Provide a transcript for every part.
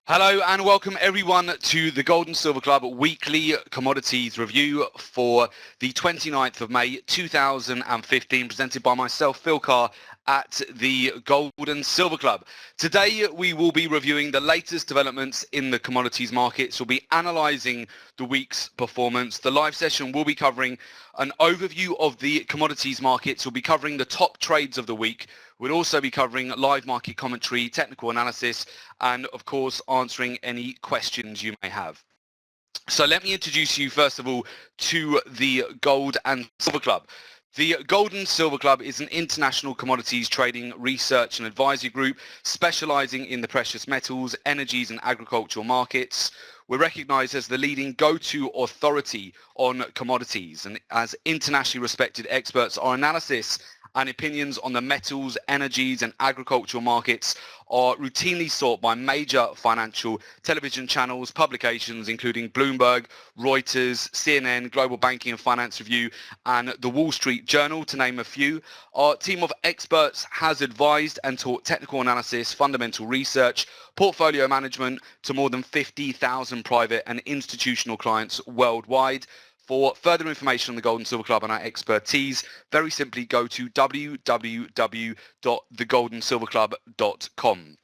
Hello and welcome everyone to the Gold and Silver Club weekly commodities review for the 29th of May 2015, presented by myself, Phil Carr, at the Gold and Silver Club. Today we will be reviewing the latest developments in the commodities markets. We'll be analysing the week's performance. The live session will be covering an overview of the commodities markets. We'll be covering the top trades of the week. We'll also be covering live market commentary, technical analysis, and of course answering any questions you may have. So let me introduce you first of all to the Gold and Silver Club. The Gold and Silver Club is an international commodities trading, research and advisory group specializing in the precious metals, energies and agricultural markets. We're recognized as the leading go-to authority on commodities, and as internationally respected experts, our analysis and opinions on the metals, energies and agricultural markets are routinely sought by major financial television channels, publications including Bloomberg, Reuters, CNN, Global Banking and Finance Review and the Wall Street Journal, to name a few. Our team of experts has advised and taught technical analysis, fundamental research, portfolio management to more than 50,000 private and institutional clients worldwide. For further information on the Gold and Silver Club and our expertise, very simply go to www.thegoldandsilverclub.com.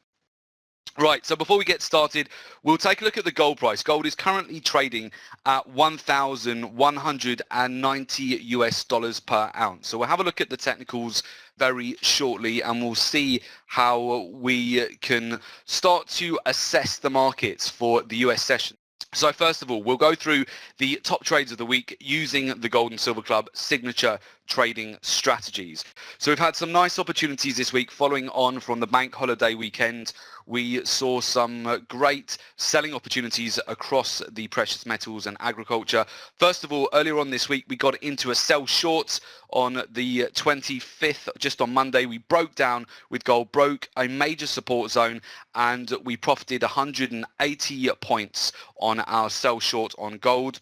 Right, so before we get started, we'll take a look at the gold price. Gold is currently trading at $1,190 per ounce. So we'll have a look at the technicals very shortly and we'll see how we can start to assess the markets for the US session. So first of all, we'll go through the top trades of the week using the Gold and Silver Club signature trading strategies. So we've had some nice opportunities this week following on from the bank holiday weekend. We saw some great selling opportunities across the precious metals and agriculture. First of all, earlier on this week, we got into a sell short on the 25th, just on Monday. We broke down with gold, broke a major support zone, and we profited 180 points on our sell short on gold.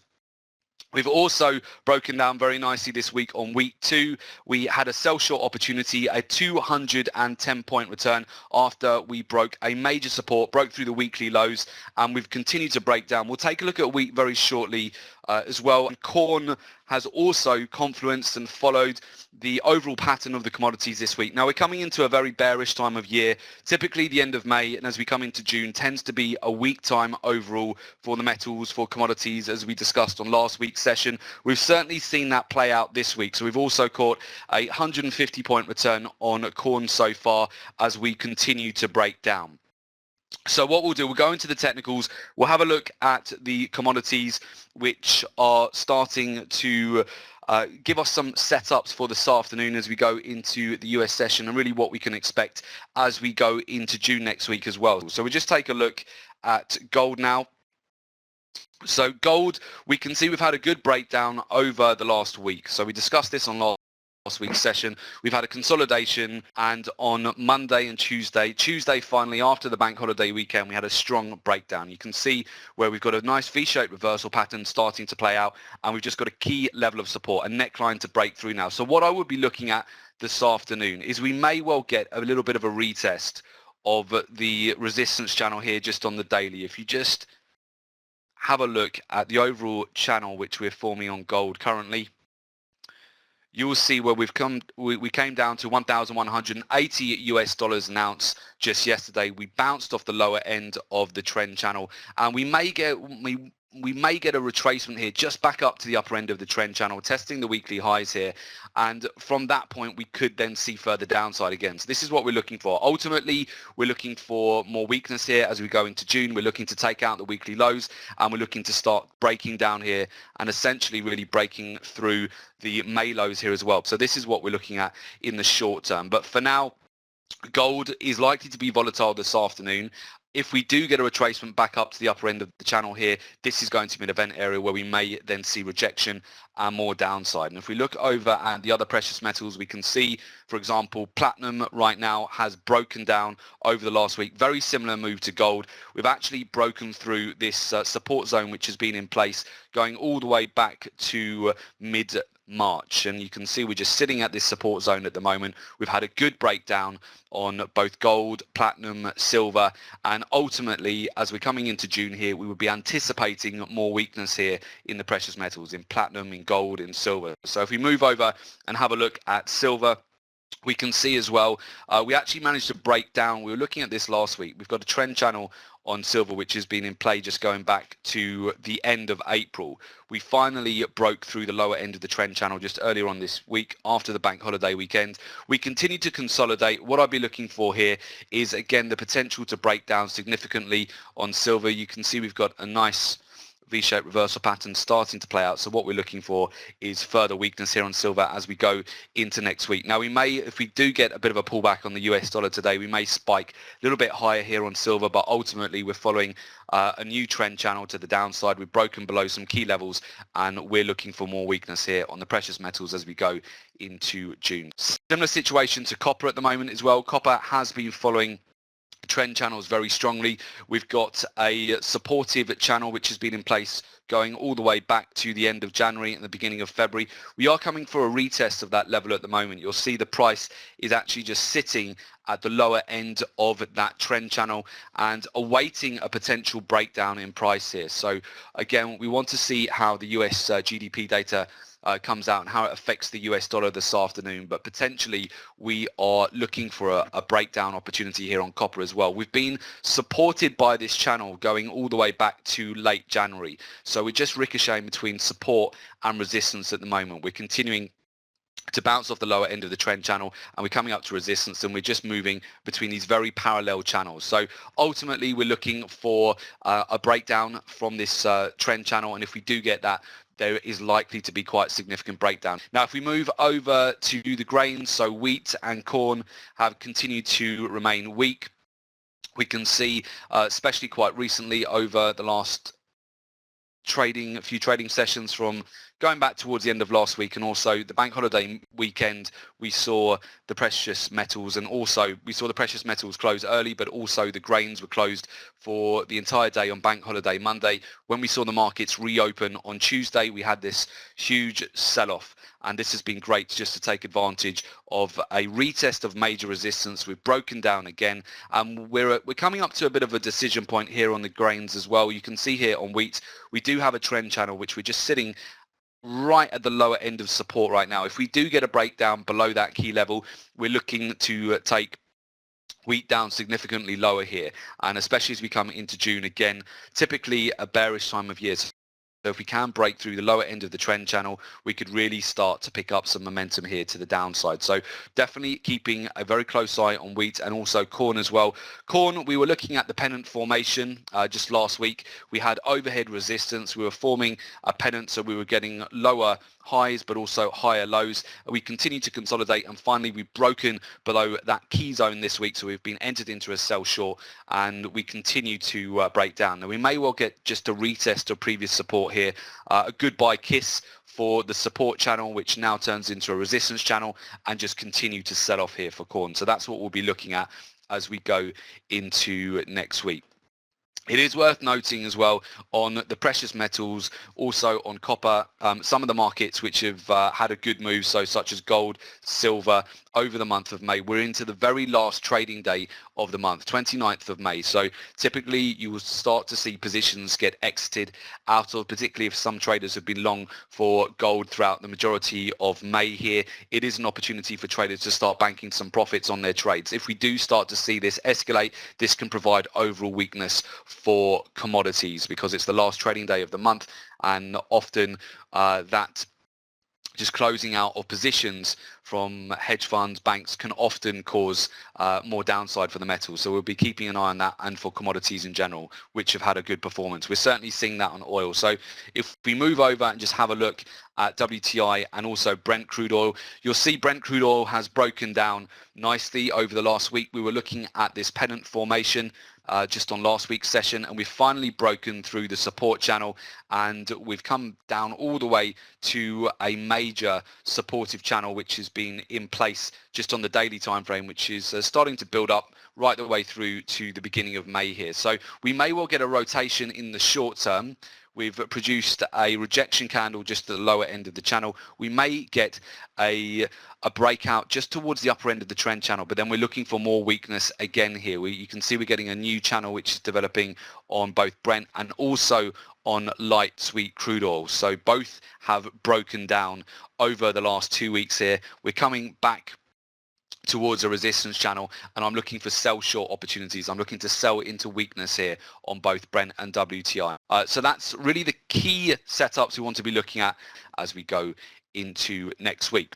We've also broken down very nicely this week on week 2. We had a sell short opportunity, a 210 point return after we broke a major support, broke through the weekly lows, and we've continued to break down. We'll take a look at wheat very shortly as well. And corn has also confluenced and followed the overall pattern of the commodities this week. Now we're coming into a very bearish time of year. Typically the end of May and as we come into June tends to be a weak time overall for the metals, for commodities, as we discussed on last week's session. We've certainly seen that play out this week. So we've also caught a 150 point return on corn so far as we continue to break down. So what we'll do, we'll go into the technicals, we'll have a look at the commodities which are starting to give us some setups for this afternoon as we go into the US session and really what we can expect as we go into June next week as well. So we'll just take a look at gold now. So gold, we can see we've had a good breakdown over the last week. So we discussed this on last week's session. We've had a consolidation, and on Monday and Tuesday finally after the bank holiday weekend, we had a strong breakdown. You can see where we've got a nice V-shaped reversal pattern starting to play out, and we've just got a key level of support, a neckline to break through now. So what I would be looking at this afternoon is we may well get a little bit of a retest of the resistance channel here just on the daily. If you just have a look at the overall channel which we're forming on gold currently, you will see where we came down to $1,180 an ounce just yesterday. We bounced off the lower end of the trend channel, and we may get a retracement here just back up to the upper end of the trend channel, testing the weekly highs here, and from that point we could then see further downside again. So this is what we're looking for. Ultimately, we're looking for more weakness here as we go into June. We're looking to take out the weekly lows, and we're looking to start breaking down here and essentially really breaking through the May lows here as well. So this is what we're looking at in the short term. But for now, gold is likely to be volatile this afternoon. If we do get a retracement back up to the upper end of the channel here, this is going to be an event area where we may then see rejection and more downside. And if we look over at the other precious metals, we can see, for example, platinum right now has broken down over the last week. Very similar move to gold. We've actually broken through this support zone which has been in place going all the way back to mid March, and you can see we're just sitting at this support zone at the moment. We've had a good breakdown on both gold, platinum, silver, and ultimately as we're coming into June here, we would be anticipating more weakness here in the precious metals, in platinum, in gold, in silver. So if we move over and have a look at silver, we can see as well, we actually managed to break down. We were looking at this last week. We've got a trend channel on silver which has been in play just going back to the end of April. We finally broke through the lower end of the trend channel just earlier on this week after the bank holiday weekend. We continue to consolidate. What I'll be looking for here is again the potential to break down significantly on silver. You can see we've got a nice V-shaped reversal pattern starting to play out. So what we're looking for is further weakness here on silver as we go into next week. Now we may, if we do get a bit of a pullback on the US dollar today, we may spike a little bit higher here on silver, but ultimately we're following a new trend channel to the downside. We've broken below some key levels and we're looking for more weakness here on the precious metals as we go into June. Similar situation to copper at the moment as well. Copper has been following trend channels very strongly. We've got a supportive channel which has been in place going all the way back to the end of January and the beginning of February. We are coming for a retest of that level at the moment. You'll see the price is actually just sitting at the lower end of that trend channel and awaiting a potential breakdown in price here. So again, we want to see how the US GDP data comes out and how it affects the US dollar this afternoon, but potentially we are looking for a breakdown opportunity here on copper as well. We've been supported by this channel going all the way back to late January, so we're just ricocheting between support and resistance at the moment. We're continuing to bounce off the lower end of the trend channel and we're coming up to resistance and we're just moving between these very parallel channels. So ultimately we're looking for a breakdown from this trend channel, and if we do get that, there is likely to be quite significant breakdown. Now, if we move over to the grains, so wheat and corn have continued to remain weak. We can see, especially quite recently over the last a few trading sessions from going back towards the end of last week and also the bank holiday weekend, we saw the precious metals close early, but also the grains were closed for the entire day on bank holiday Monday. When we saw the markets reopen on Tuesday, we had this huge sell-off, and this has been great just to take advantage of a retest of major resistance. We've broken down again, and we're coming up to a bit of a decision point here on the grains as well. You can see here on wheat, we do have a trend channel which we're just sitting right at the lower end of support right now. If we do get a breakdown below that key level, we're looking to take wheat down significantly lower here, and especially as we come into June, again, typically a bearish time of year. So if we can break through the lower end of the trend channel, we could really start to pick up some momentum here to the downside. So definitely keeping a very close eye on wheat and also corn as well. Corn, we were looking at the pennant formation just last week. We had overhead resistance. We were forming a pennant, so we were getting lower highs but also higher lows. We continue to consolidate, and finally we've broken below that key zone this week, so we've been entered into a sell short and we continue to break down. Now we may well get just a retest of previous support here, a goodbye kiss for the support channel, which now turns into a resistance channel, and just continue to sell off here for corn. So that's what we'll be looking at as we go into next week. It is worth noting as well on the precious metals, also on copper, some of the markets which have had a good move, so such as gold, silver, over the month of May. We're into the very last trading day of the month, 29th of May. So typically you will start to see positions get exited out of, particularly if some traders have been long for gold throughout the majority of May here. It is an opportunity for traders to start banking some profits on their trades. If we do start to see this escalate, this can provide overall weakness for commodities because it's the last trading day of the month, and often that just closing out of positions from hedge funds, banks can often cause more downside for the metals. So we'll be keeping an eye on that, and for commodities in general, which have had a good performance. We're certainly seeing that on oil. So if we move over and just have a look at WTI and also Brent crude oil, you'll see Brent crude oil has broken down nicely over the last week. We were looking at this pennant formation just on last week's session, and we've finally broken through the support channel, and we've come down all the way to a major supportive channel which has been in place just on the daily time frame, which is starting to build up right the way through to the beginning of May here. So we may well get a rotation in the short term we've produced a rejection candle just at the lower end of the channel. We may get a breakout just towards the upper end of the trend channel, but then we're looking for more weakness again here. You can see we're getting a new channel which is developing on both Brent and also on light sweet crude oil. So both have broken down over the last 2 weeks here. We're coming back towards a resistance channel, and I'm looking for sell short opportunities. I'm looking to sell into weakness here on both Brent and WTI. So that's really the key setups we want to be looking at as we go into next week.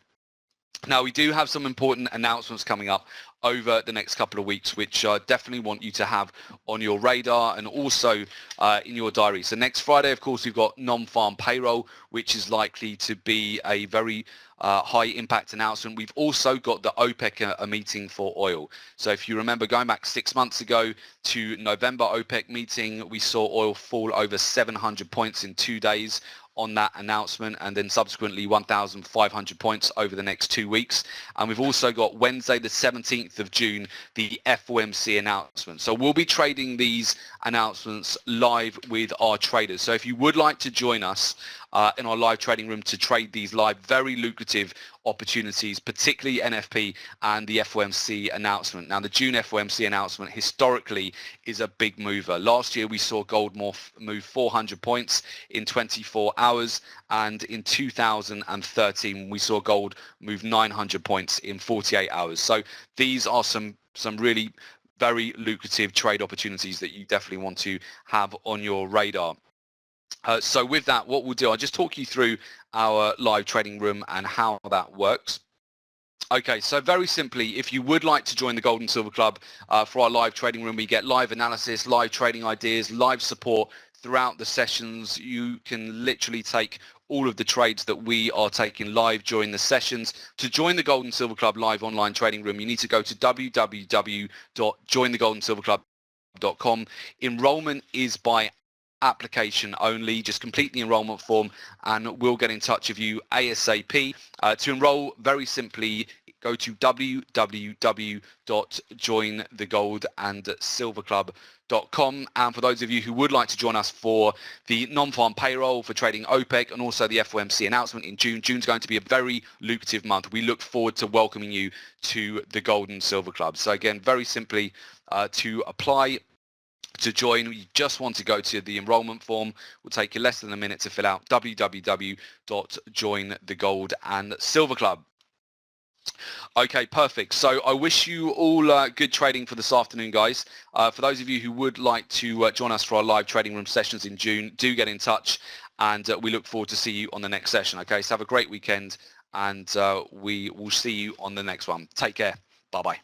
Now, we do have some important announcements coming up over the next couple of weeks, which I definitely want you to have on your radar and also in your diary. So next Friday, of course, we've got non-farm payroll, which is likely to be a very high impact announcement. We've also got the OPEC a meeting for oil. So if you remember going back 6 months ago to November OPEC meeting, we saw oil fall over 700 points in 2 days on that announcement, and then subsequently 1,500 points over the next 2 weeks. And we've also got Wednesday the 17th of June, the FOMC announcement. So we'll be trading these announcements live with our traders. So if you would like to join us in our live trading room to trade these live, very lucrative opportunities, particularly NFP and the FOMC announcement. Now, the June FOMC announcement historically is a big mover. Last year, we saw gold move 400 points in 24 hours, and in 2013, we saw gold move 900 points in 48 hours. So these are some really very lucrative trade opportunities that you definitely want to have on your radar. So with that, what we'll do, I'll just talk you through our live trading room and how that works. Okay, so very simply, if you would like to join the Gold and Silver Club for our live trading room, we get live analysis, live trading ideas, live support throughout the sessions. You can literally take all of the trades that we are taking live during the sessions. To join the Gold and Silver Club live online trading room, you need to go to www.jointhegoldensilverclub.com. Enrollment is by application only. Just complete the enrollment form and we'll get in touch with you ASAP. To enroll, very simply, go to www.jointhegoldensilverclub.com. And for those of you who would like to join us for the non-farm payroll, for trading OPEC and also the FOMC announcement in June, June's going to be a very lucrative month. We look forward to welcoming you to the Gold and Silver Club. So again, very simply, to apply to join, you just want to go to the enrollment form. It will take you less than a minute to fill out. www.jointhegoldensilverclub. Okay, perfect. So I wish you all good trading for this afternoon, guys. For those of you who would like to join us for our live trading room sessions in June, do get in touch, and we look forward to see you on the next session. Okay, so have a great weekend, and we will see you on the next one. Take care. Bye-bye.